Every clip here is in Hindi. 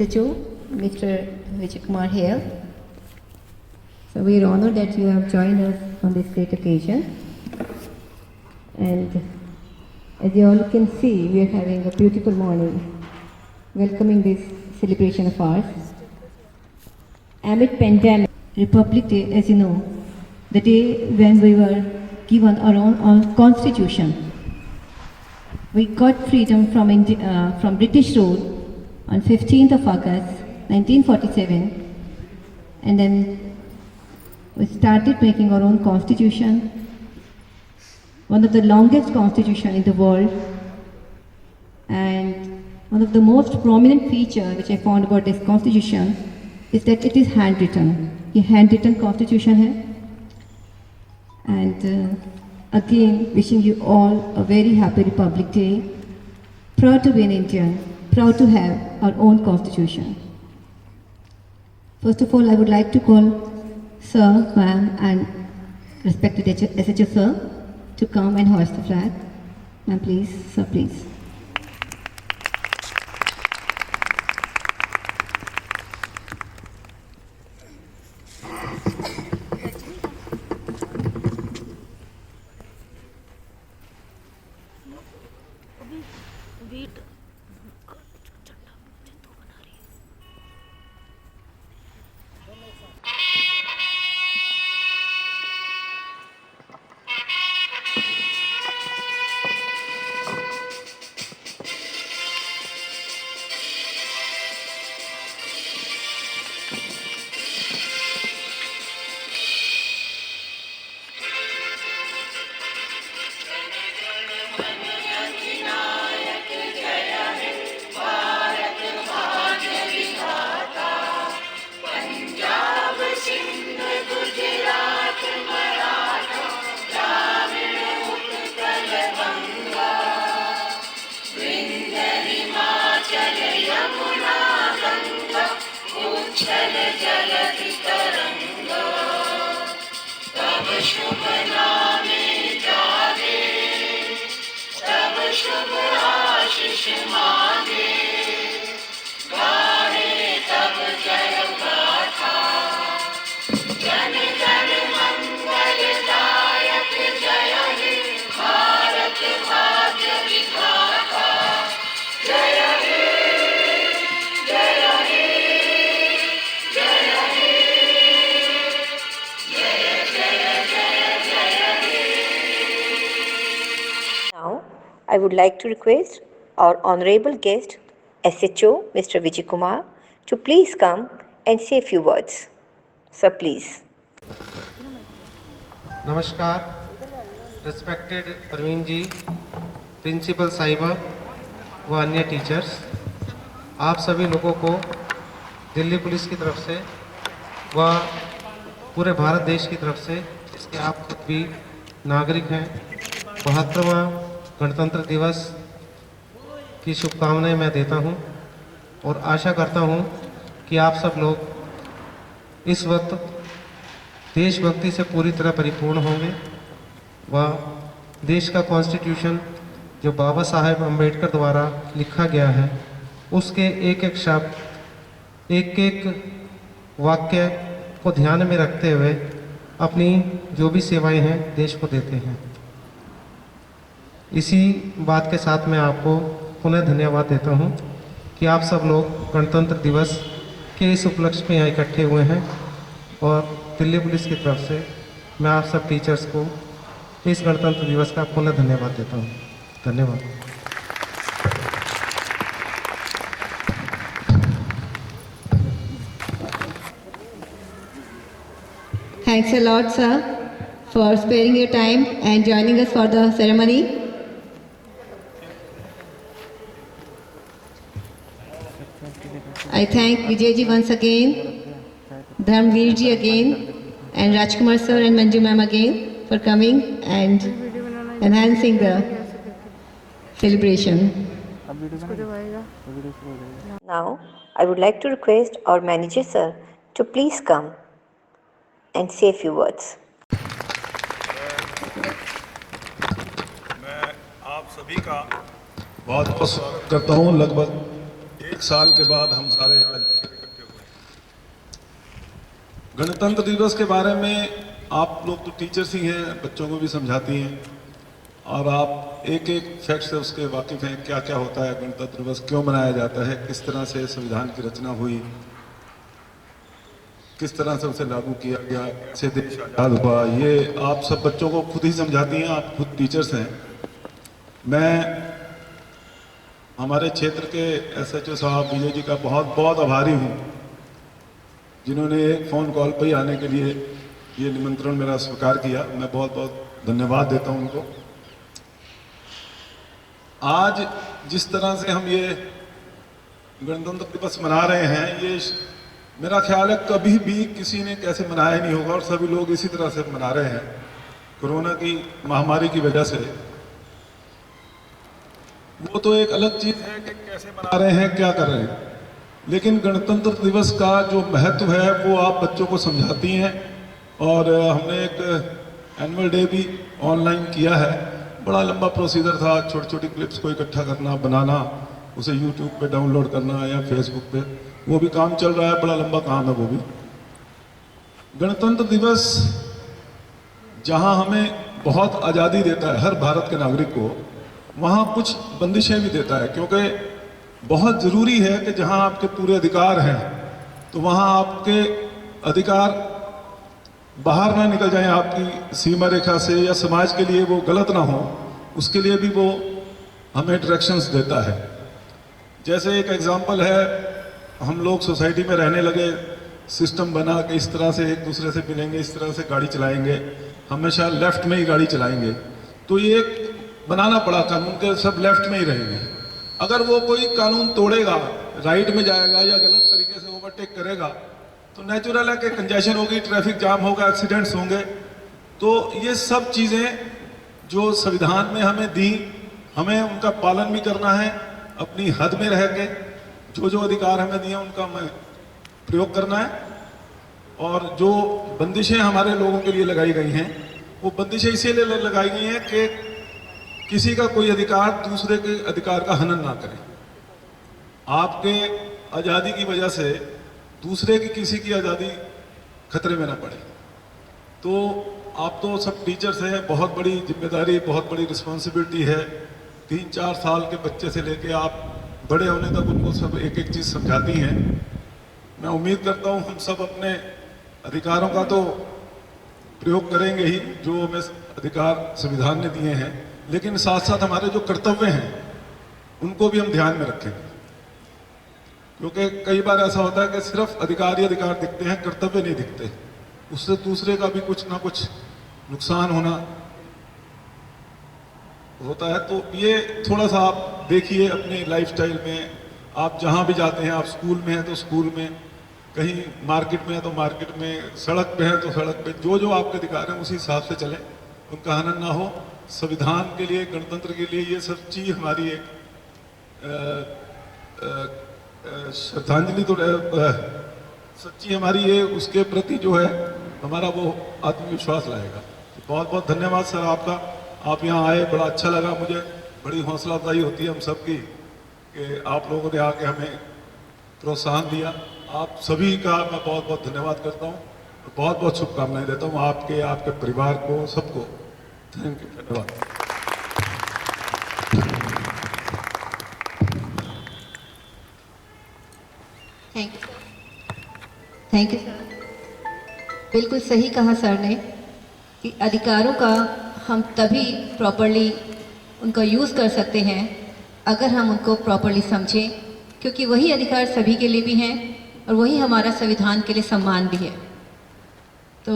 SHO, Mr. Vijay Kumar here. So we are honored that you have joined us on this great occasion. And as you all can see, we are having a beautiful morning, welcoming this celebration of ours. Amid pandemic, Republic Day, as you know, the day when we were given our own constitution. We got freedom from British rule on 15th of August 1947, and then we started making our own constitution, one of the longest constitution in the world. And one of the most prominent feature which I found about this constitution is that it is handwritten. ये handwritten constitution है. And again, wishing you all a very happy Republic Day. Proud to be an Indian, proud to have our own constitution. First of all, I would like to call Sir, Ma'am, and respected SHO Sir to come and hoist the flag. Ma'am, please. Sir, please. Now, I would like to request our honorable guest, SHO, Mr. Vijay Kumar, to please come and say a few words. Sir, please. नमस्कार, रिस्पेक्टेड परवीन जी, प्रिंसिपल साहिबा व अन्य टीचर्स, आप सभी लोगों को दिल्ली पुलिस की तरफ से व पूरे भारत देश की तरफ से, जिसके आप खुद भी नागरिक हैं, 72वां गणतंत्र दिवस की शुभकामनाएं मैं देता हूं और आशा करता हूं कि आप सब लोग इस वक्त देशभक्ति से पूरी तरह परिपूर्ण होंगे व देश का कॉन्स्टिट्यूशन जो बाबा साहेब अम्बेडकर द्वारा लिखा गया है, उसके एक एक शब्द, एक एक वाक्य को ध्यान में रखते हुए अपनी जो भी सेवाएं हैं देश को देते हैं। इसी बात के साथ मैं आपको पुनः धन्यवाद देता हूं कि आप सब लोग गणतंत्र दिवस के इस उपलक्ष्य में यहाँ इकट्ठे हुए हैं और दिल्ली पुलिस की तरफ से मैं आप सब टीचर्स को इस गणतंत्र दिवस का पुनः धन्यवाद देता हूँ। धन्यवाद। Thanks a lot, sir, for sparing your time and joining us for the ceremony. I thank Vijay ji once again, Dharmveer ji again, and Rajkumar sir and Manju ma'am again for coming and enhancing the celebration. Now, I would like to request our manager sir to please come and say a few words. मैं आप सभी का बहुत पसंद करता हूँ। लगभग एक साल के बाद हम सारे आज इकट्ठे हुए। गणतंत्र दिवस के बारे में आप लोग तो टीचर्स ही हैं, बच्चों को भी समझाती हैं और आप एक एक फैक्ट से उसके वाकिफ हैं, क्या क्या होता है गणतंत्र दिवस, क्यों मनाया जाता है, किस तरह से संविधान की रचना हुई, किस तरह से उसे लागू किया गया, कैसे देश आज़ाद हुआ, ये आप सब बच्चों को खुद ही समझाती हैं, आप खुद टीचर्स हैं। मैं हमारे क्षेत्र के SHO साहब विजय जी का बहुत बहुत आभारी हूँ, जिन्होंने एक फ़ोन कॉल पर ही आने के लिए ये निमंत्रण मेरा स्वीकार किया। मैं बहुत बहुत धन्यवाद देता हूँ उनको। आज जिस तरह से हम ये गणतंत्र दिवस मना रहे हैं, ये मेरा ख्याल है कभी भी किसी ने कैसे मनाया नहीं होगा और सभी लोग इसी तरह से मना रहे हैं कोरोना की महामारी की वजह से। वो तो एक अलग चीज़ है कि कैसे मना रहे हैं, क्या कर रहे हैं, लेकिन गणतंत्र दिवस का जो महत्व है वो आप बच्चों को समझाती हैं। और हमने एक एनुअल डे भी ऑनलाइन किया है। बड़ा लंबा प्रोसीजर था, छोटी छोटी क्लिप्स को इकट्ठा करना, बनाना, उसे यूट्यूब पे डाउनलोड करना या फेसबुक पे, वो भी काम चल रहा है, बड़ा लंबा काम है वो भी। गणतंत्र दिवस जहां हमें बहुत आज़ादी देता है हर भारत के नागरिक को, वहाँ कुछ बंदिशें भी देता है, क्योंकि बहुत ज़रूरी है कि जहाँ आपके पूरे अधिकार हैं तो वहाँ आपके अधिकार बाहर ना निकल जाएं आपकी सीमा रेखा से, या समाज के लिए वो गलत ना हो, उसके लिए भी वो हमें डायरेक्शंस देता है। जैसे एक एग्जांपल है, हम लोग सोसाइटी में रहने लगे, सिस्टम बना कि इस तरह से एक दूसरे से मिलेंगे, इस तरह से गाड़ी चलाएंगे, हमेशा लेफ्ट में ही गाड़ी चलाएंगे, तो ये एक बनाना पड़ा कानून के सब लेफ्ट में ही रहेंगे। अगर वो कोई कानून तोड़ेगा, राइट में जाएगा या गलत तरीके से ओवरटेक करेगा, तो नेचुरल है कि कंजेशन होगी, ट्रैफिक जाम होगा, एक्सीडेंट्स होंगे। तो ये सब चीज़ें जो संविधान में हमें दी, हमें उनका पालन भी करना है, अपनी हद में रह के जो जो अधिकार हमें दिए उनका हमें प्रयोग करना है। और जो बंदिशें हमारे लोगों के लिए लगाई गई हैं, वो बंदिशें इसीलिए लगाई गई हैं कि किसी का कोई अधिकार दूसरे के अधिकार का हनन ना करे। आपके आज़ादी की वजह से दूसरे की किसी की आज़ादी खतरे में ना पड़े। तो आप तो सब टीचर्स हैं, बहुत बड़ी जिम्मेदारी, बहुत बड़ी रिस्पॉन्सिबिलिटी है। 3-4 साल के बच्चे से लेके आप बड़े होने तक उनको सब एक एक चीज़ समझाती हैं। मैं उम्मीद करता हूँ हम सब अपने अधिकारों का तो प्रयोग करेंगे ही, जो हमें अधिकार संविधान ने दिए हैं, लेकिन साथ साथ हमारे जो कर्तव्य हैं उनको भी हम ध्यान में रखेंगे। क्योंकि कई बार ऐसा होता है कि सिर्फ अधिकार ही अधिकार दिखते हैं, कर्तव्य नहीं दिखते, उससे दूसरे का भी कुछ ना कुछ नुकसान होना होता है। तो ये थोड़ा सा आप देखिए अपने लाइफस्टाइल में, आप जहाँ भी जाते हैं, आप स्कूल में हैं तो स्कूल में, कहीं मार्केट में है तो मार्केट में, सड़क पे है तो सड़क पे, जो जो आपके अधिकार हैं उसी हिसाब से चलें, उनका हनन ना हो। संविधान के लिए, गणतंत्र के लिए ये सब चीज़ हमारी एक श्रद्धांजलि तो सच्ची हमारी ये उसके प्रति जो है हमारा वो आत्मविश्वास लाएगा। तो बहुत बहुत धन्यवाद सर आपका, आप यहाँ आए, बड़ा अच्छा लगा मुझे, बड़ी हौसला अफजाई होती है हम सब की कि आप लोगों ने आके हमें प्रोत्साहन दिया। आप सभी का मैं बहुत बहुत धन्यवाद करता हूँ, बहुत बहुत शुभकामनाएं देता हूँ आपके, आपके परिवार को, सबको। थैंक यू, धन्यवाद। Thank you sir. बिल्कुल सही कहा सर ने कि अधिकारों का हम तभी प्रॉपरली उनका यूज़ कर सकते हैं अगर हम उनको प्रॉपरली समझें, क्योंकि वही अधिकार सभी के लिए भी हैं और वही हमारा संविधान के लिए सम्मान भी है। तो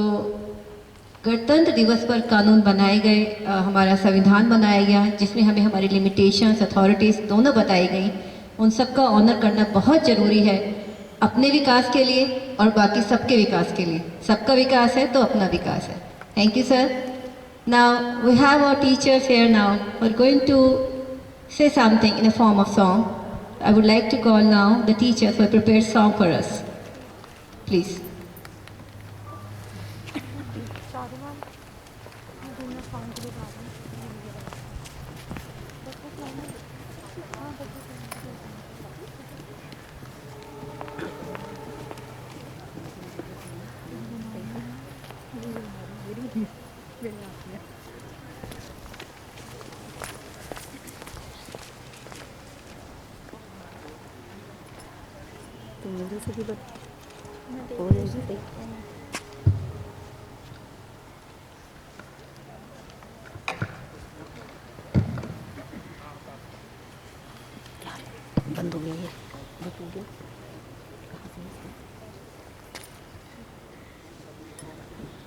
गणतंत्र दिवस पर कानून बनाए गए, हमारा संविधान बनाया गया, जिसमें हमें हमारी लिमिटेशंस, अथॉरिटीज़ दोनों बताई गई। उन सब का ऑनर करना बहुत ज़रूरी है, अपने विकास के लिए और बाकी सबके विकास के लिए। सबका विकास है तो अपना विकास है। Thank you sir. Now we have our teachers here now, we are going to say something in a form of song. I would like to call now the teachers who have prepared song for us. Please.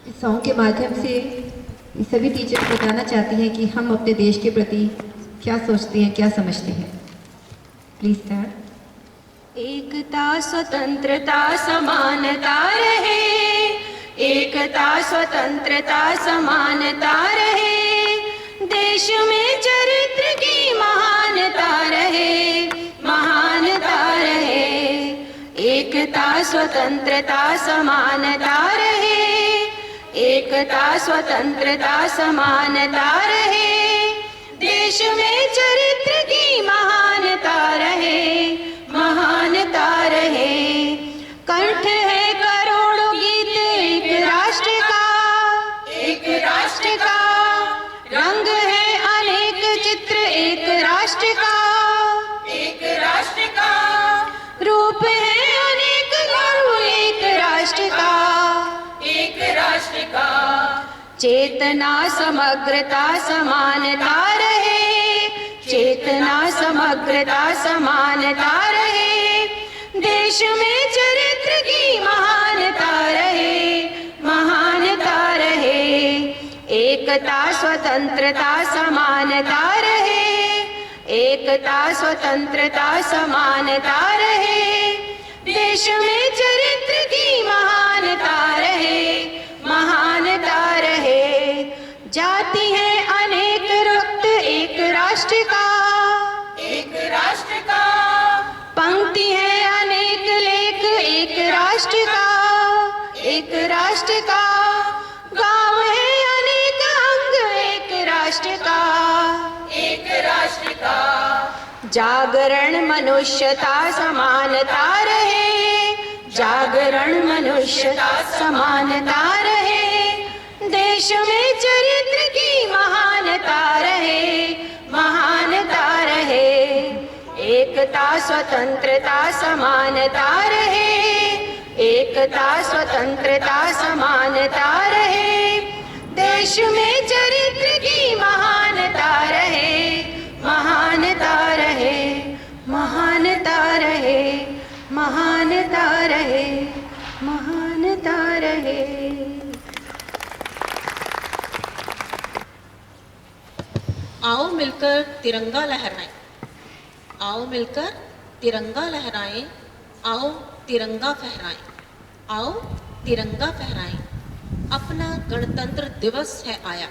इस सॉन्ग के माध्यम से ये सभी टीचर्स बताना चाहती हैं कि हम अपने देश के प्रति क्या सोचते हैं, क्या समझते हैं। Please start. एकता स्वतंत्रता समानता रहे, एकता स्वतंत्रता समानता रहे, देश में चरित्र की महानता रहे, महानता रहे। एकता स्वतंत्रता समानता रहे, एकता स्वतंत्रता समानता रहे, देश में चरित्र की महानता रहे, महानता रहे। कंठ है करोड़ों गीत एक राष्ट्र का, एक राष्ट्र का, रंग है अनेक चित्र एक राष्ट्र का, एक राष्ट्र का, रूप है अनेक गर्व एक राष्ट्र का, एक राष्ट्र का। चेतना समग्रता समानता रहे, चेतना समग्रता समानता रहे, देश में चरित्र की महानता रहे, महानता रहे। एकता स्वतंत्रता समानता रहे, एकता स्वतंत्रता समानता रहे, देश में चरित्र की महानता रहे, महानता रहे। जाति है अनेक रक्त एक राष्ट्र का, एक राष्ट्र का, पंक्ति है अनेक लेख एक राष्ट्र का, एक राष्ट्र का, गांव है अनेक अंग एक राष्ट्र का, एक राष्ट्र का। जागरण मनुष्यता समानता रहे, जागरण मनुष्यता समानता रहे, देश में चरित्र की महानता रहे, महानता रहे। एकता स्वतंत्रता समानता रहे, एकता स्वतंत्रता समानता रहे, देश में चरित्र की महानता रहे, महानता रहे, महानता रहे, महानता रहे, महानता रहे। आओ मिलकर तिरंगा लहराएं, आओ मिलकर तिरंगा लहराएं, आओ तिरंगा फहराएं, आओ तिरंगा फहराएं। अपना गणतंत्र दिवस है आया,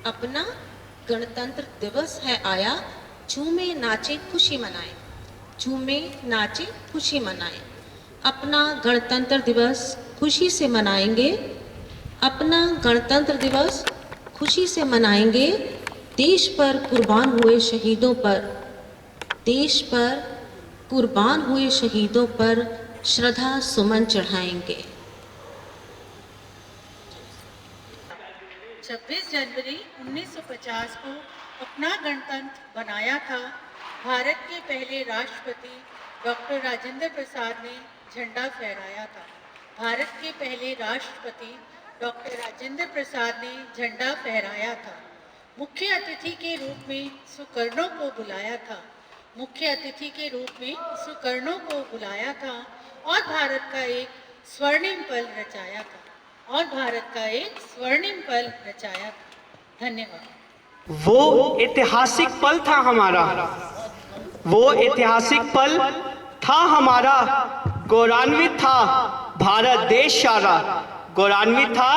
अपना गणतंत्र दिवस है आया, झूमे नाचे खुशी मनाएं, झूमे नाचे खुशी मनाएं। अपना गणतंत्र दिवस खुशी से मनाएंगे, अपना गणतंत्र दिवस खुशी से मनाएंगे। देश पर कुर्बान हुए शहीदों पर, देश पर कुर्बान हुए शहीदों पर श्रद्धा सुमन चढ़ाएंगे। 26 जनवरी 1950 को अपना गणतंत्र बनाया था। भारत के पहले राष्ट्रपति डॉक्टर राजेंद्र प्रसाद ने झंडा फहराया था। भारत के पहले राष्ट्रपति डॉक्टर राजेंद्र प्रसाद ने झंडा फहराया था। मुख्य अतिथि के रूप में सुकर्णों को बुलाया था, मुख्य अतिथि के रूप में सुकर्णों को बुलाया था और भारत का एक स्वर्णिम पल रचाया था, और भारत का एक स्वर्णिम पल रचाया था। धन्यवाद। वो ऐतिहासिक पल था हमारा, वो ऐतिहासिक पल था हमारा। गौरवान्वित था भारत देश सारा, गौरवान्वित था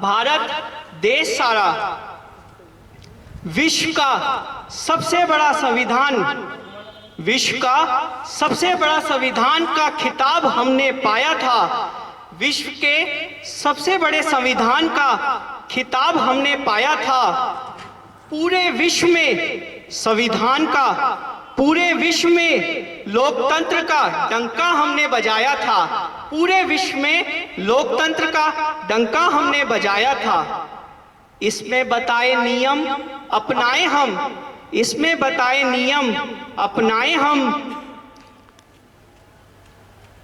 भारत देश सारा। विश्व का सबसे बड़ा संविधान, विश्व का सबसे बड़ा संविधान का खिताब हमने पाया था। विश्व के सबसे बड़े संविधान का खिताब हमने पाया था। पूरे विश्व में संविधान का, पूरे विश्व में लोकतंत्र का डंका हमने बजाया था। पूरे विश्व में लोकतंत्र का डंका हमने बजाया था। इसमें बताए नियम अपनाए हम, इसमें बताए नियम अपनाए हम।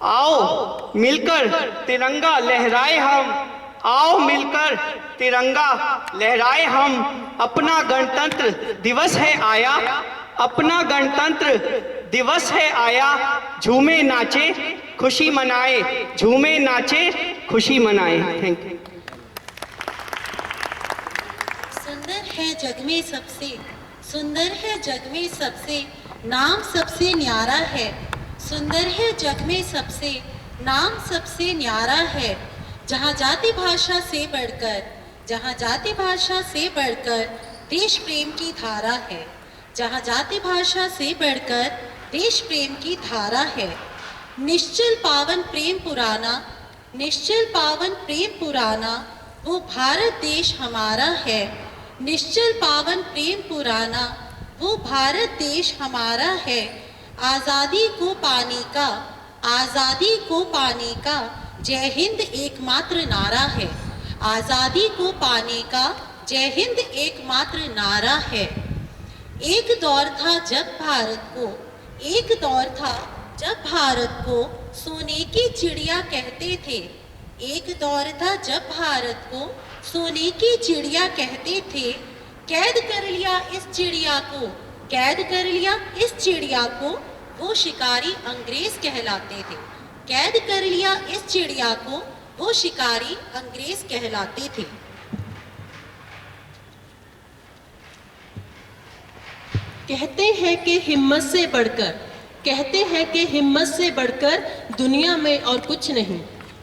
आओ मिलकर तिरंगा लहराए हम, आओ मिलकर तिरंगा लहराए हम। अपना गणतंत्र दिवस है आया, अपना गणतंत्र दिवस है आया। झूमे नाचे खुशी मनाए, झूमे नाचे खुशी मनाए। Thank you. सुंदर है जग में सबसे, सुंदर है जग में सबसे, नाम सबसे न्यारा है। सुंदर है जग में सबसे, नाम सबसे न्यारा है। जहाँ जाति भाषा से बढ़कर, जहाँ जाति भाषा से बढ़कर देश प्रेम की धारा है। जहाँ जाति भाषा से बढ़कर देश प्रेम की धारा है। निश्चल पावन प्रेम पुराना, निश्चल पावन प्रेम पुराना, वो भारत देश हमारा है। निश्चल पावन प्रेम पुराना, वो भारत देश हमारा है। आज़ादी को पाने का, आज़ादी को पाने का जय हिंद एकमात्र नारा है। आज़ादी को पाने का जय हिंद एकमात्र नारा है। एक दौर था जब भारत को, एक दौर था जब भारत को सोने की चिड़िया कहते थे। एक दौर था जब भारत को सोने की चिड़िया कहते थे। कैद कर लिया इस चिड़िया को, कैद कर लिया इस चिड़िया को, वो शिकारी अंग्रेज कहलाते थे। कैद कर लिया इस चिड़िया को, वो शिकारी अंग्रेज कहलाते थे। कहते हैं कि हिम्मत से बढ़कर, कहते हैं कि हिम्मत से बढ़कर दुनिया में और कुछ नहीं।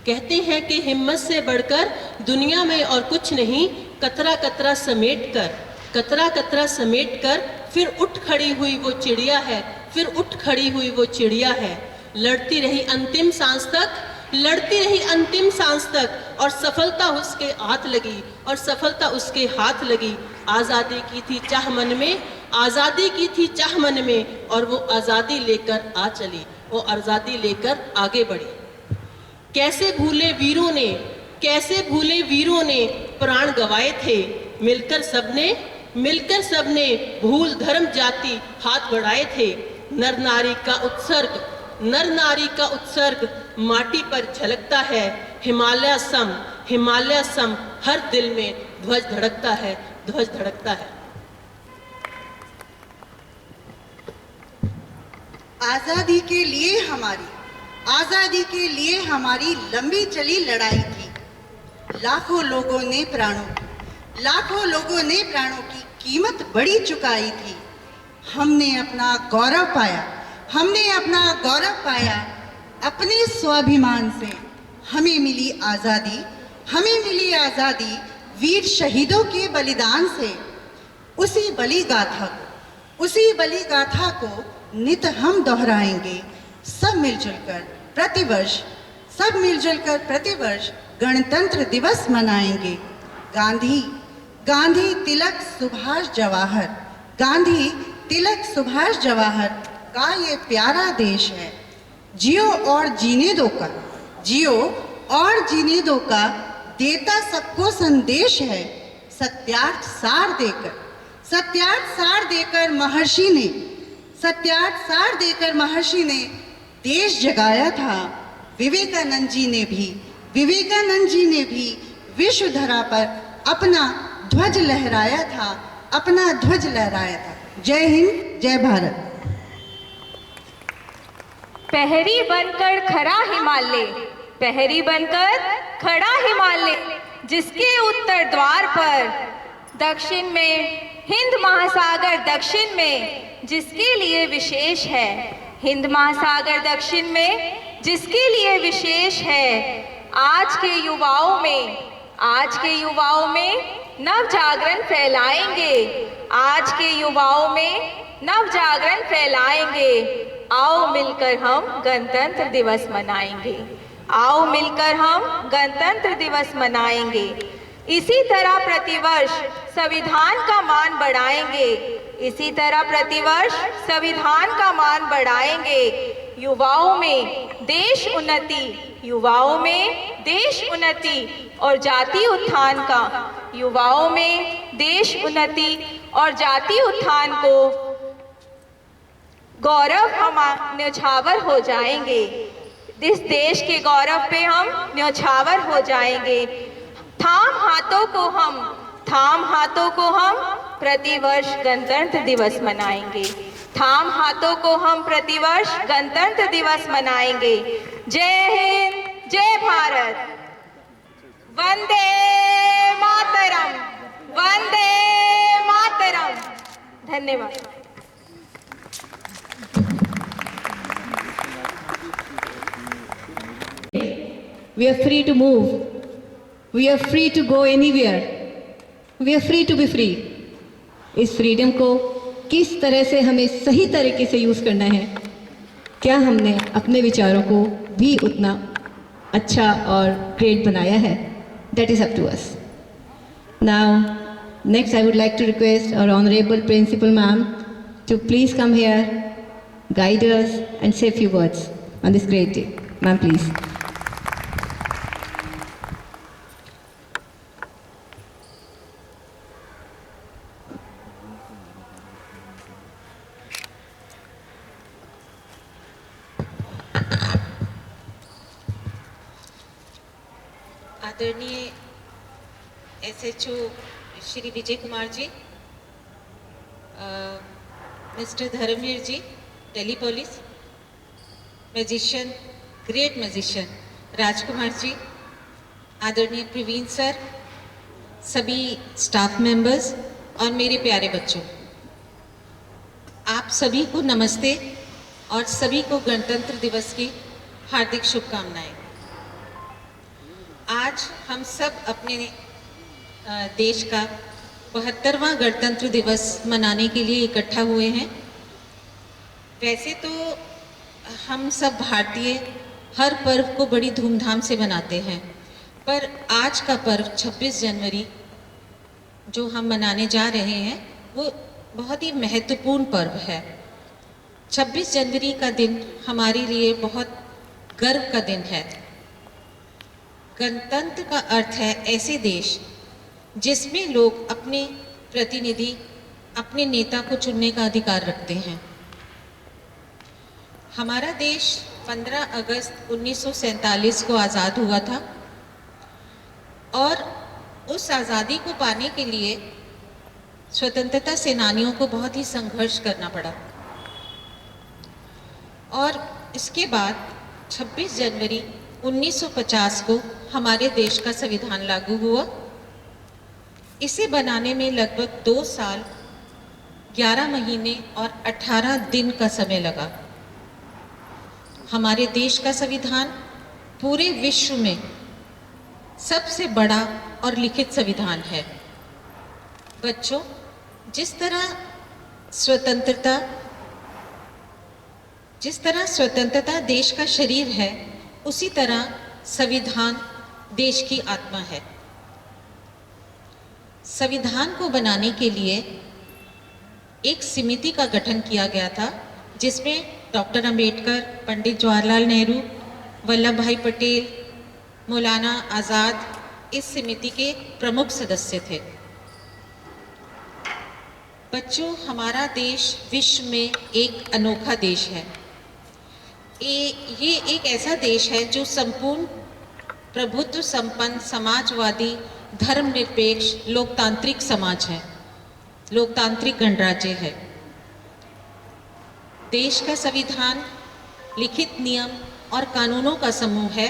कहते हैं कि हिम्मत से बढ़कर दुनिया में और कुछ नहीं। कतरा कतरा समेट कर, कतरा कतरा समेट कर फिर उठ खड़ी हुई वो चिड़िया है, फिर उठ खड़ी हुई वो चिड़िया है। लड़ती रही अंतिम सांस तक, लड़ती रही अंतिम सांस तक, और सफलता उसके हाथ लगी, और सफलता उसके हाथ लगी। आज़ादी की थी चाह मन में, आज़ादी की थी चाह मन में, और वो आज़ादी लेकर आ चली, वो आज़ादी लेकर आगे बढ़ी। कैसे भूले वीरों ने, कैसे भूले वीरों ने प्राण गंवाए थे। मिलकर सबने, मिलकर सबने भूल धर्म जाति हाथ बढ़ाए थे। नर नारी का उत्सर्ग, नर नारी का उत्सर्ग माटी पर झलकता है। हिमालय सम, हिमालय सम हर दिल में ध्वज धड़कता है, ध्वज धड़कता है। आज़ादी के लिए हमारी, आज़ादी के लिए हमारी लंबी चली लड़ाई थी। लाखों लोगों ने प्राणों, लाखों लोगों ने प्राणों की कीमत बड़ी चुकाई थी। हमने अपना गौरव पाया, हमने अपना गौरव पाया। अपने स्वाभिमान से हमें मिली आज़ादी, हमें मिली आज़ादी वीर शहीदों के बलिदान से। उसी बलि गाथा को, उसी बलि गाथा को नित हम दोहराएंगे। सब मिलजुल कर प्रतिवर्ष, सब मिलजुल कर प्रतिवर्ष गणतंत्र दिवस मनाएंगे। गांधी, गांधी तिलक सुभाष जवाहर, गांधी तिलक सुभाष जवाहर का ये प्यारा देश है। जियो और जीने दो का, जियो और जीने दो का देता सबको संदेश है। सत्यार्थ सार देकर, सत्यार्थ सार देकर महर्षि ने, सत्यार्थ सार देकर महर्षि ने देश जगाया था। विवेकानंद जी ने भी, विवेकानंद जी ने भी विश्व धरा पर अपना ध्वज लहराया था, अपना ध्वज लहराया था। जय हिंद, जय भारत। पहरी बनकर खड़ा हिमालय, पहरी बनकर खड़ा हिमालय, जिसके उत्तर द्वार पर दक्षिण में हिंद महासागर, दक्षिण में जिसके लिए विशेष है। हिंद महासागर दक्षिण में जिसके लिए विशेष है। आज के युवाओं में, आज के युवाओं में नव जागरण फैलाएंगे, आज के युवाओं में नव जागरण फैलाएंगे। आओ मिलकर हम गणतंत्र दिवस मनाएंगे, आओ मिलकर हम गणतंत्र दिवस मनाएंगे। इसी तरह प्रतिवर्ष संविधान का मान बढ़ाएंगे, इसी तरह प्रतिवर्ष संविधान का मान बढ़ाएंगे। युवाओं में देश उन्नति, युवाओं में देश उन्नति और जाति उत्थान का, युवाओं में देश उन्नति और जाति उत्थान को गौरव हम न्यौछावर हो जाएंगे। इस देश के गौरव पे हम न्यौछावर हो जाएंगे। थाम हाथों को हम प्रतिवर्ष गणतंत्र दिवस मनाएंगे। थाम हाथों को हम प्रतिवर्ष गणतंत्र दिवस मनाएंगे। जय हिंद, जय भारत, वंदे मातरम, वंदे मातरम। धन्यवाद। We are free to move. We are free to go anywhere. We are free to be free. इस फ्रीडम को किस तरह से हमें सही तरीके से यूज़ करना है, क्या हमने अपने विचारों को भी उतना अच्छा और ग्रेट बनाया है, that is up to us. Now, next I would like to request our Honorable Principal Ma'am to please come here, guide us and say a few words on this great day. Ma'am, please. आदरणीय SHO Shri Vijay Kumar ji, mister Dharamvir ji, Delhi police, magician, great magician Rajkumar ji, आदरणीय प्रवीण सर, सभी स्टाफ मेंबर्स और मेरे प्यारे बच्चों, आप सभी को नमस्ते और सभी को गणतंत्र दिवस की हार्दिक शुभकामनाएं। आज हम सब अपने देश का 72वां गणतंत्र दिवस मनाने के लिए इकट्ठा हुए हैं। वैसे तो हम सब भारतीय हर पर्व को बड़ी धूमधाम से मनाते हैं, पर आज का पर्व 26 जनवरी जो हम मनाने जा रहे हैं वो बहुत ही महत्वपूर्ण पर्व है। 26 जनवरी का दिन हमारे लिए बहुत गर्व का दिन है। गणतंत्र का अर्थ है ऐसे देश जिसमें लोग अपने प्रतिनिधि, अपने नेता को चुनने का अधिकार रखते हैं। हमारा देश 15 अगस्त 1947 को आज़ाद हुआ था और उस आज़ादी को पाने के लिए स्वतंत्रता सेनानियों को बहुत ही संघर्ष करना पड़ा और इसके बाद 26 जनवरी 1950 को हमारे देश का संविधान लागू हुआ। इसे बनाने में लगभग 2 साल 11 महीने और 18 दिन का समय लगा। हमारे देश का संविधान पूरे विश्व में सबसे बड़ा और लिखित संविधान है। बच्चों, जिस तरह स्वतंत्रता देश का शरीर है, उसी तरह संविधान देश की आत्मा है। संविधान को बनाने के लिए एक समिति का गठन किया गया था जिसमें डॉक्टर अंबेडकर, पंडित जवाहरलाल नेहरू, वल्लभ भाई पटेल, मौलाना आज़ाद इस समिति के प्रमुख सदस्य थे। बच्चों, हमारा देश विश्व में एक अनोखा देश है। ये एक ऐसा देश है जो संपूर्ण प्रभुत्व संपन्न, समाजवादी, धर्मनिरपेक्ष, लोकतांत्रिक समाज है, लोकतांत्रिक गणराज्य है। देश का संविधान लिखित नियम और कानूनों का समूह है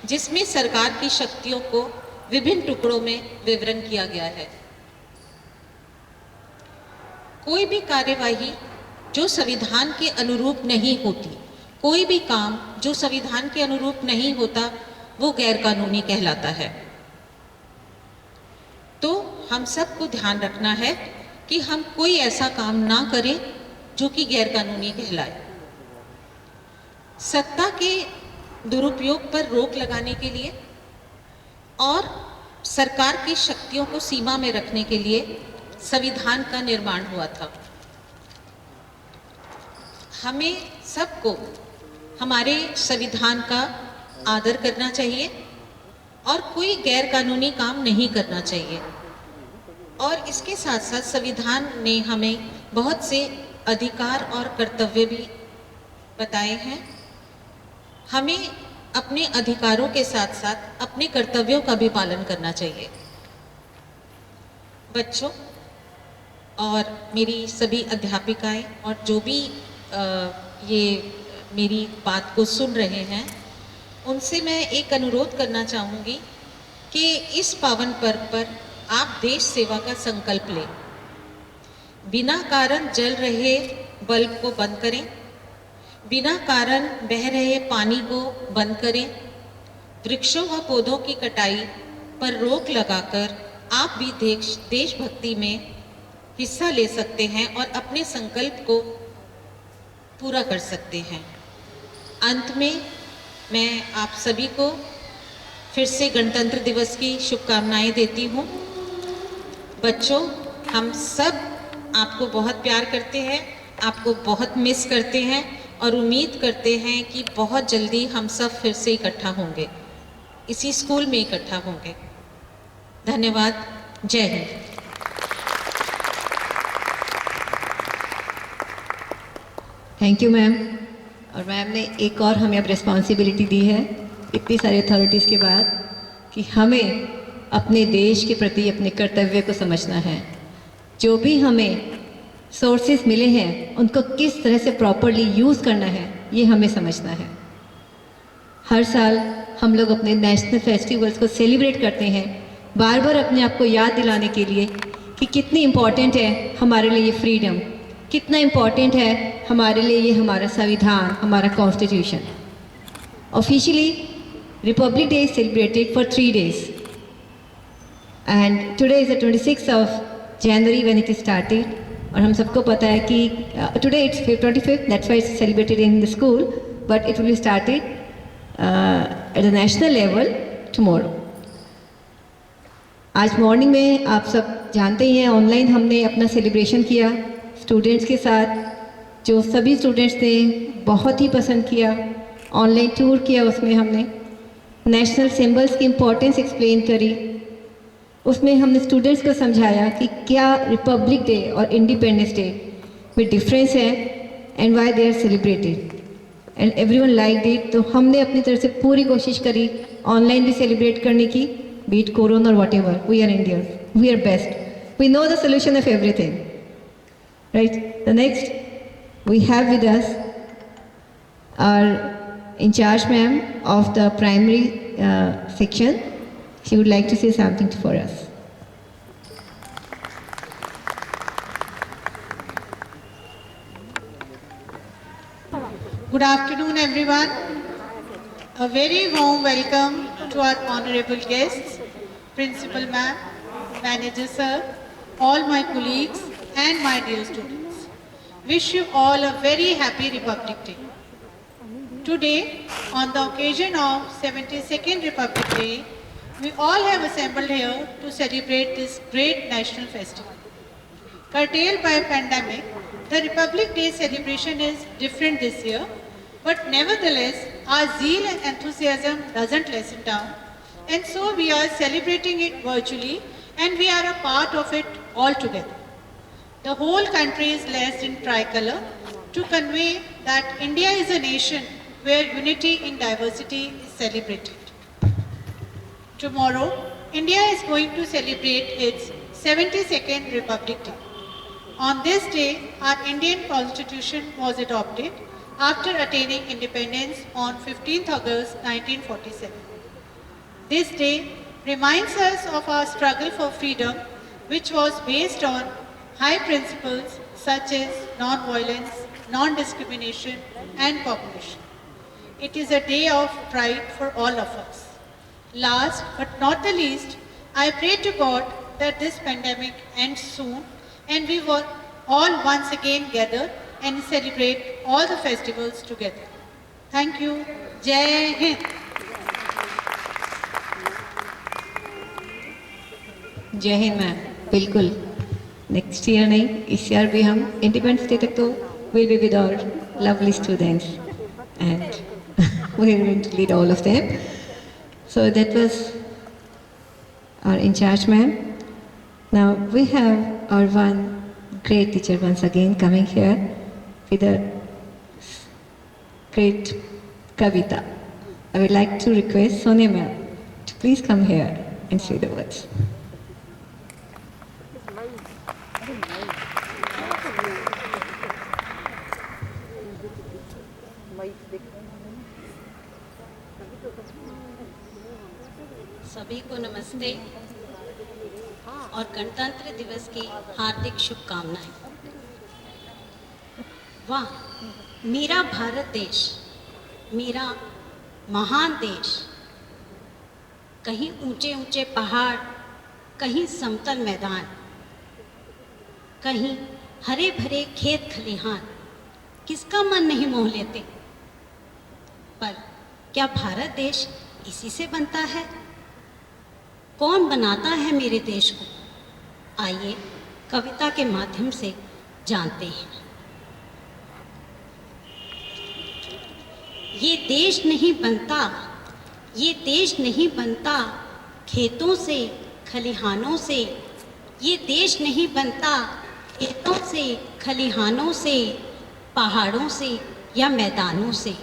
जिसमें सरकार की शक्तियों को विभिन्न टुकड़ों में विवरण किया गया है। कोई भी कार्यवाही जो संविधान के अनुरूप नहीं होती, कोई भी काम जो संविधान के अनुरूप नहीं होता, वो गैरकानूनी कहलाता है। तो हम सबको ध्यान रखना है कि हम कोई ऐसा काम ना करें जो कि गैरकानूनी कहलाए। सत्ता के दुरुपयोग पर रोक लगाने के लिए और सरकार की शक्तियों को सीमा में रखने के लिए संविधान का निर्माण हुआ था। हमें सबको हमारे संविधान का आदर करना चाहिए और कोई गैर कानूनी काम नहीं करना चाहिए। और इसके साथ साथ संविधान ने हमें बहुत से अधिकार और कर्तव्य भी बताए हैं। हमें अपने अधिकारों के साथ साथ अपने कर्तव्यों का भी पालन करना चाहिए। बच्चों और मेरी सभी अध्यापिकाएं और जो भी ये मेरी बात को सुन रहे हैं, उनसे मैं एक अनुरोध करना चाहूँगी कि इस पावन पर्व पर आप देश सेवा का संकल्प लें। बिना कारण जल रहे बल्ब को बंद करें, बिना कारण बह रहे पानी को बंद करें, वृक्षों व पौधों की कटाई पर रोक लगाकर आप भी देशभक्ति में हिस्सा ले सकते हैं और अपने संकल्प को पूरा कर सकते हैं। अंत में मैं आप सभी को फिर से गणतंत्र दिवस की शुभकामनाएं देती हूँ। बच्चों, हम सब आपको बहुत प्यार करते हैं, आपको बहुत मिस करते हैं और उम्मीद करते हैं कि बहुत जल्दी हम सब फिर से इकट्ठा होंगे, इसी स्कूल में इकट्ठा होंगे। धन्यवाद। जय हिंद। Thank you ma'am. और मैम ने एक और हमें अब रिस्पॉन्सिबिलिटी दी है इतनी सारी अथॉरिटीज़ के बाद कि हमें अपने देश के प्रति अपने कर्तव्य को समझना है। जो भी हमें सोर्सेज मिले हैं उनको किस तरह से प्रॉपरली यूज़ करना है, ये हमें समझना है। हर साल हम लोग अपने नेशनल फेस्टिवल्स को सेलिब्रेट करते हैं, बार बार अपने आप को याद दिलाने के लिए कि कितनी इम्पॉर्टेंट है हमारे लिए ये फ्रीडम, कितना इम्पॉर्टेंट है हमारे लिए ये हमारा संविधान, हमारा constitution. Officially Republic day is celebrated for 3 days and today is the 26th of January when it is started। और हम सबको पता है कि today it's 25th, that's why it's celebrated in the school, but it will be started at the national level tomorrow. आज मॉर्निंग में आप सब जानते ही हैं, ऑनलाइन हमने अपना सेलिब्रेशन किया स्टूडेंट्स के साथ, जो सभी स्टूडेंट्स ने बहुत ही पसंद किया। ऑनलाइन टूर किया, उसमें हमने नेशनल सिंबल्स की इम्पोर्टेंस एक्सप्लेन करी, उसमें हमने स्टूडेंट्स को समझाया कि क्या रिपब्लिक डे और इंडिपेंडेंस डे में डिफरेंस है and why they are celebrated, and everyone liked it. तो हमने अपनी तरफ से पूरी कोशिश करी ऑनलाइन भी सेलिब्रेट करने की, बीट कोरोना और whatever, we are Indians, we are best, we know the solution of everything, right. The next we have with us our incharge ma'am of the primary section. She would like to say something for us. Good afternoon, everyone. A very warm welcome to our honorable guests, Principal Ma'am, Manager Sir, all my colleagues and my dear students. Wish you all a very happy Republic Day. Today, on the occasion of 72nd Republic Day, we all have assembled here to celebrate this great national festival. Curtailed by a pandemic, the Republic Day celebration is different this year, but nevertheless, our zeal and enthusiasm doesn't lessen down, and so we are celebrating it virtually, and we are a part of it all together. The whole country is laced in tricolor to convey that India is a nation where unity in diversity is celebrated. Tomorrow, India is going to celebrate its 72nd Republic Day. On this day, our Indian Constitution was adopted after attaining independence on 15th August 1947. This day reminds us of our struggle for freedom, which was based on high principles such as non-violence, non-discrimination, and cooperation. It is a day of pride for all of us. Last but not the least, I pray to God that this pandemic ends soon and we will all once again gather and celebrate all the festivals together. Thank you. Jai Hind. जय हिंद मैम। बिल्कुल, नेक्स्ट ईयर नहीं, इस ईयर भी हम इंडिपेंडेंस डे तक तो will be with our lovely students and we are going to lead all of them. So that was our in charge ma'am. Now we have our one great teacher once again coming here with a great Kavita. I would like to request Sonia ma'am to please come here and say the words. सभी को नमस्ते और गणतंत्र दिवस की हार्दिक शुभकामनाएं। वाह, मेरा भारत देश, मेरा महान देश। कहीं ऊंचे ऊंचे पहाड़, कहीं समतल मैदान, कहीं हरे भरे खेत खलिहान, किसका मन नहीं मोह लेते। पर क्या भारत देश इसी से बनता है? कौन बनाता है मेरे देश को? आइए कविता के माध्यम से जानते हैं। ये देश नहीं बनता, ये देश नहीं बनता खेतों से, खलिहानों से। ये देश नहीं बनता खेतों से, खलिहानों से, पहाड़ों से या मैदानों से,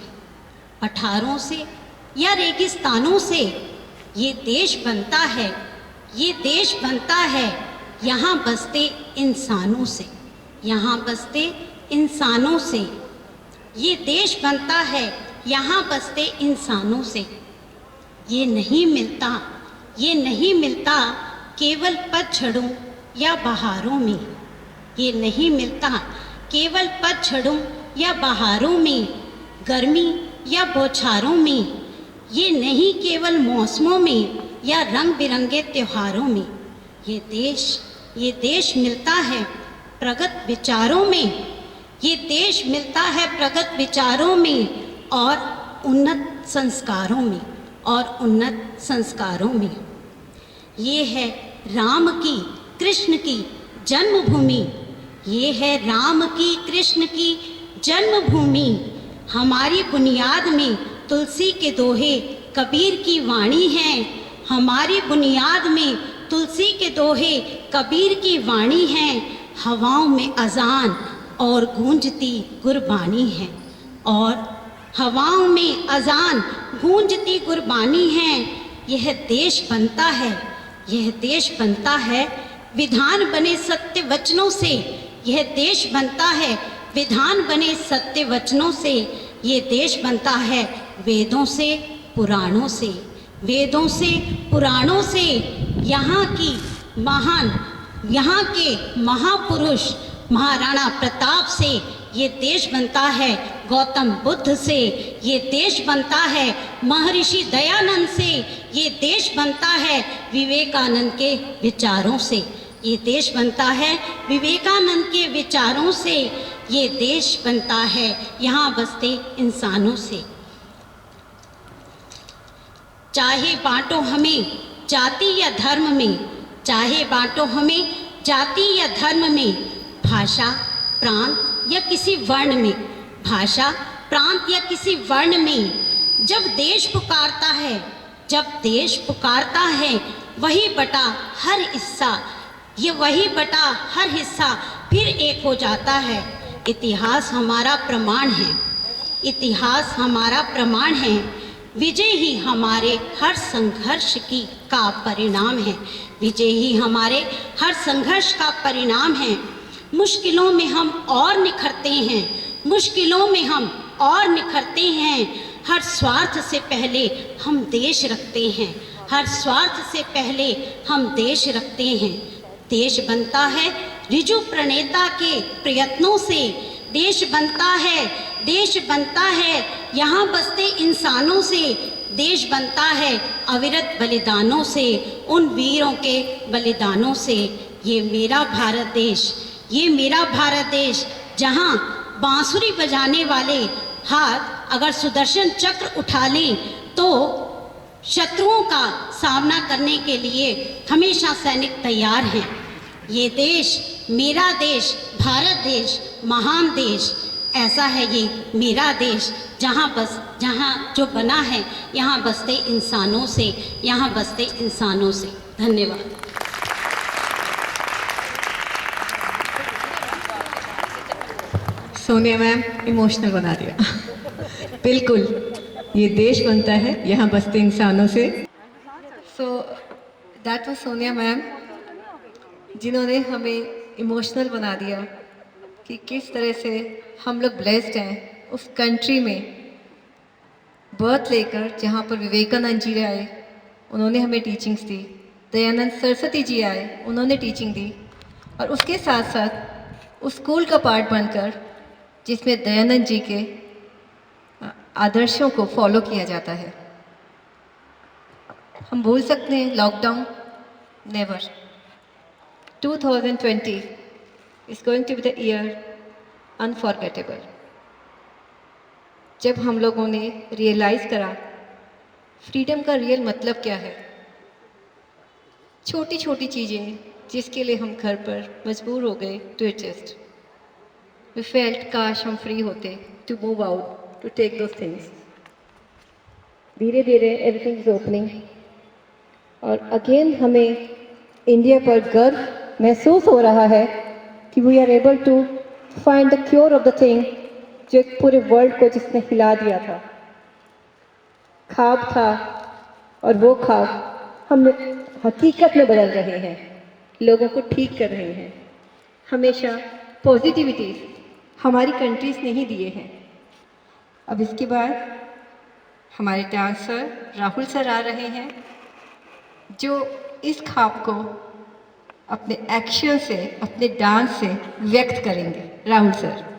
पठारों से या रेगिस्तानों से। ये देश बनता है, ये देश बनता है यहाँ बसते इंसानों से, यहाँ बसते इंसानों से। ये देश बनता है यहाँ बसते इंसानों से। ये नहीं मिलता, ये नहीं मिलता केवल पतझड़ों या बहारों में। ये नहीं मिलता केवल पतझड़ों या बहारों में, गर्मी या बौछारों में। ये नहीं केवल मौसमों में या रंग बिरंगे त्योहारों में। ये देश मिलता है प्रगत विचारों में। ये देश मिलता है प्रगत विचारों में और उन्नत संस्कारों में, और उन्नत संस्कारों में। ये है राम की, कृष्ण की जन्मभूमि। ये है राम की, कृष्ण की जन्मभूमि। हमारी बुनियाद में तुलसी के दोहे, कबीर की वाणी है। हमारी बुनियाद में तुलसी के दोहे, कबीर की वाणी है। हवाओं में अजान और गूंजती गुरबानी है, और हवाओं में अजान गूंजती गुरबानी है। यह देश बनता है, यह देश बनता है विधान बने सत्य वचनों से। यह देश बनता है विधान बने सत्य वचनों से। ये देश बनता है वेदों से, पुराणों से, वेदों से, पुराणों से। यहाँ के महापुरुष महाराणा प्रताप से। ये देश बनता है गौतम बुद्ध से। ये देश बनता है महर्षि दयानंद से। ये देश बनता है विवेकानंद के विचारों से। ये देश बनता है विवेकानंद के विचारों से। ये देश बनता है यहाँ बसते इंसानों से। चाहे बांटो हमें जाति या धर्म में, चाहे बांटो हमें जाति या धर्म में, भाषा, प्रांत या किसी वर्ण में, भाषा, प्रांत या किसी वर्ण में। जब देश पुकारता है, जब देश पुकारता है, वही बटा हर हिस्सा, ये वही बटा हर हिस्सा फिर एक हो जाता है। इतिहास हमारा प्रमाण है, इतिहास हमारा प्रमाण है। विजय ही हमारे हर संघर्ष का परिणाम है। विजय ही हमारे हर संघर्ष का परिणाम है। मुश्किलों में हम और निखरते हैं, मुश्किलों में हम और निखरते हैं। हर स्वार्थ से पहले हम देश रखते हैं, हर स्वार्थ से पहले हम देश रखते हैं। देश बनता है ऋजु प्रणेता के प्रयत्नों से। देश बनता है, देश बनता है यहाँ बसते इंसानों से। देश बनता है अविरत बलिदानों से, उन वीरों के बलिदानों से। ये मेरा भारत देश, ये मेरा भारत देश, जहाँ बांसुरी बजाने वाले हाथ अगर सुदर्शन चक्र उठा लें तो शत्रुओं का सामना करने के लिए हमेशा सैनिक तैयार हैं। ये देश, मेरा देश, भारत देश, महान देश। ऐसा है ये मेरा देश, जहाँ जो बना है यहाँ बसते इंसानों से, यहाँ बसते इंसानों से। धन्यवाद। सोनिया मैम इमोशनल बना दिया। बिल्कुल, ये देश बनता है यहाँ बसते इंसानों से। So that was Sonia ma'am, जिन्होंने हमें इमोशनल बना दिया कि किस तरह से हम लोग ब्लेस्ड हैं उस कंट्री में बर्थ लेकर, जहाँ पर विवेकानंद जी आए, उन्होंने हमें टीचिंग्स दी। दयानंद सरस्वती जी आए, उन्होंने टीचिंग दी। और उसके साथ साथ उस स्कूल का पार्ट बनकर जिसमें दयानंद जी के आदर्शों को फॉलो किया जाता है। हम भूल सकते हैं lockdown? Never. 2020 is going to be the year unforgettable। जब हम लोगों ने रियलाइज़ करा फ्रीडम का रियल मतलब क्या है। छोटी छोटी चीज़ें जिसके लिए हम घर पर मजबूर हो गए टू एडजस्ट। वी फेल्ट काश हम फ्री होते to move out to take those things. धीरे धीरे एवरीथिंग इज ओपनिंग और अगेन हमें इंडिया पर गर्व महसूस हो रहा है कि we are able to find the cure of the thing, जो एक पूरे वर्ल्ड को जिसने हिला दिया था। ख्वाब था और वो ख्वाब हम हकीकत में बदल रहे हैं, लोगों को ठीक कर रहे हैं। हमेशा पॉजिटिविटीज़ हमारी कंट्रीज़ ने ही दिए हैं। अब इसके बाद हमारे डांसर राहुल सर आ रहे हैं, जो इस ख्वाब को अपने एक्शन से, अपने डांस से व्यक्त करेंगे। राहुल सर।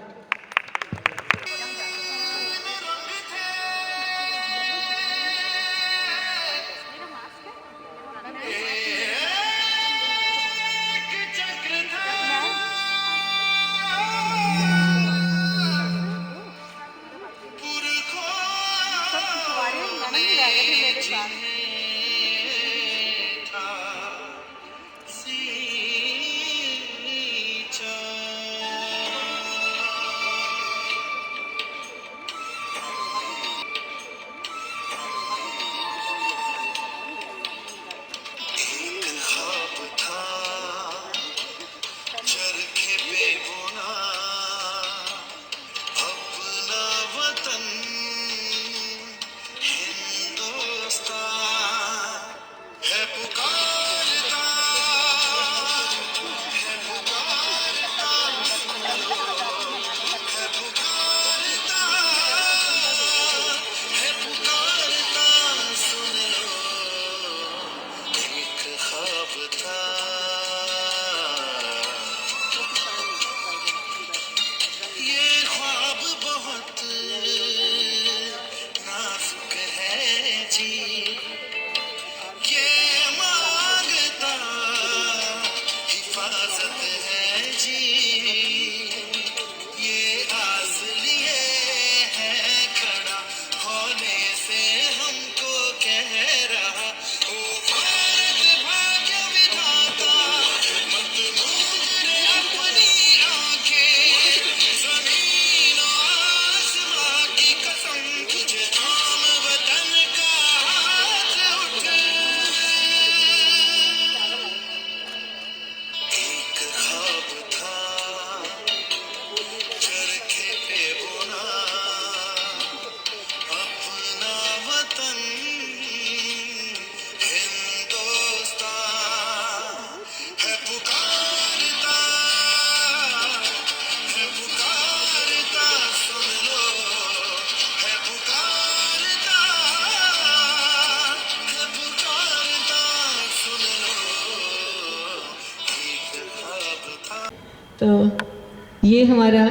तो ये हमारा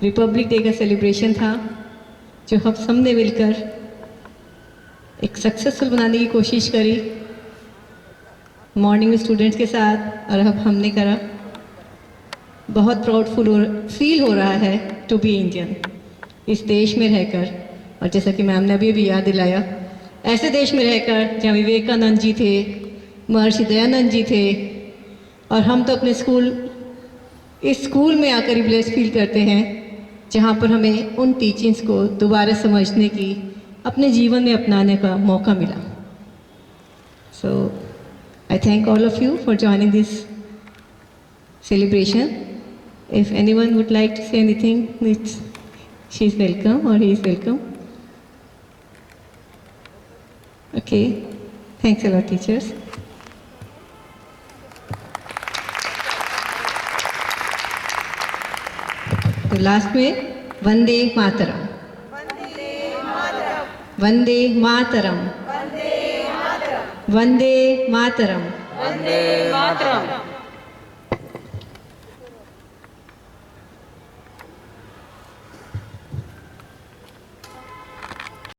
रिपब्लिक डे का सेलिब्रेशन था, जो हम सब ने मिलकर एक सक्सेसफुल बनाने की कोशिश करी मॉर्निंग में स्टूडेंट्स के साथ, और अब हमने करा। बहुत प्राउडफुल फील हो रहा है टू बी इंडियन, इस देश में रहकर। और जैसा कि मैम ने अभी याद दिलाया, ऐसे देश में रहकर जहाँ विवेकानंद जी थे, महर्षि दयानंद जी थे, और हम तो अपने इस स्कूल में आकर ही ब्लेस्ड फील करते हैं जहाँ पर हमें उन टीचिंग्स को दोबारा समझने की, अपने जीवन में अपनाने का मौका मिला. So I thank all of you for joining this celebration. If anyone would like to say anything, she is welcome or he is welcome. Okay, thanks a lot, teachers. तो लास्ट में वंदे मातरम, वंदे मातरम, वंदे मातरम, वंदे मातरम.